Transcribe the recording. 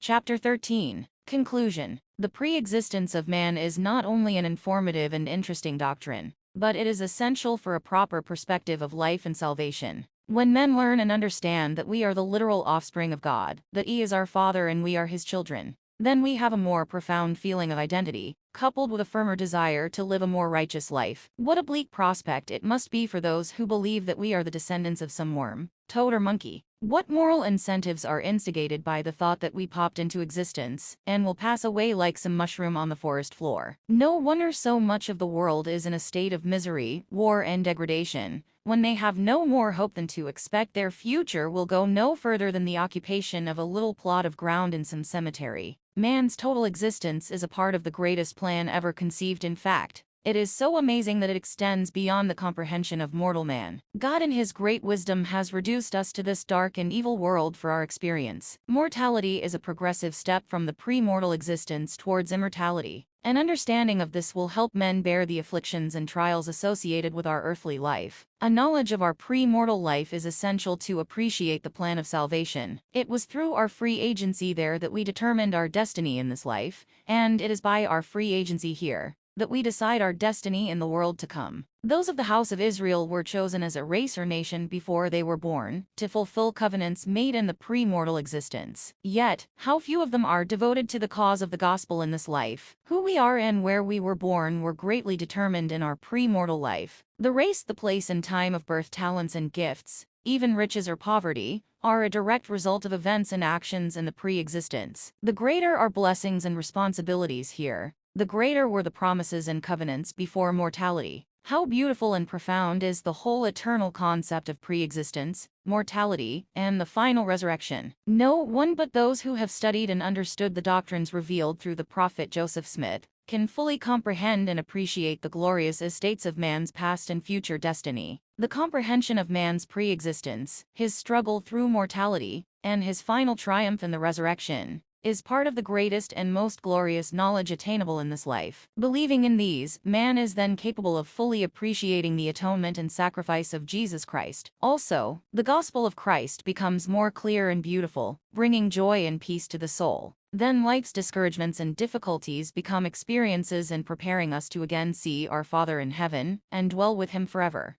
Chapter 13. Conclusion. The pre-existence of man is not only an informative and interesting doctrine, but it is essential for a proper perspective of life and salvation. When men learn and understand that we are the literal offspring of God, that He is our Father and we are His children, then we have a more profound feeling of identity, coupled with a firmer desire to live a more righteous life. What a bleak prospect it must be for those who believe that we are the descendants of some worm, toad or monkey. What moral incentives are instigated by the thought that we popped into existence and will pass away like some mushroom on the forest floor? No wonder so much of the world is in a state of misery, war and degradation, when they have no more hope than to expect their future will go no further than the occupation of a little plot of ground in some cemetery. Man's total existence is a part of the greatest plan ever conceived. In fact, it is so amazing that it extends beyond the comprehension of mortal man. God in His great wisdom has reduced us to this dark and evil world for our experience. Mortality is a progressive step from the pre-mortal existence towards immortality. An understanding of this will help men bear the afflictions and trials associated with our earthly life. A knowledge of our pre-mortal life is essential to appreciate the plan of salvation. It was through our free agency there that we determined our destiny in this life, and it is by our free agency here that we decide our destiny in the world to come. Those of the house of Israel were chosen as a race or nation before they were born, to fulfill covenants made in the pre-mortal existence. Yet, how few of them are devoted to the cause of the gospel in this life. Who we are and where we were born were greatly determined in our pre-mortal life. The race, the place and time of birth, talents and gifts, even riches or poverty, are a direct result of events and actions in the pre-existence. The greater our blessings and responsibilities here, the greater were the promises and covenants before mortality. How beautiful and profound is the whole eternal concept of pre-existence, mortality, and the final resurrection. No one but those who have studied and understood the doctrines revealed through the prophet Joseph Smith can fully comprehend and appreciate the glorious estates of man's past and future destiny. The comprehension of man's pre-existence, his struggle through mortality, and his final triumph in the resurrection is part of the greatest and most glorious knowledge attainable in this life. Believing in these, man is then capable of fully appreciating the atonement and sacrifice of Jesus Christ. Also, the gospel of Christ becomes more clear and beautiful, bringing joy and peace to the soul. Then life's discouragements and difficulties become experiences in preparing us to again see our Father in heaven and dwell with Him forever.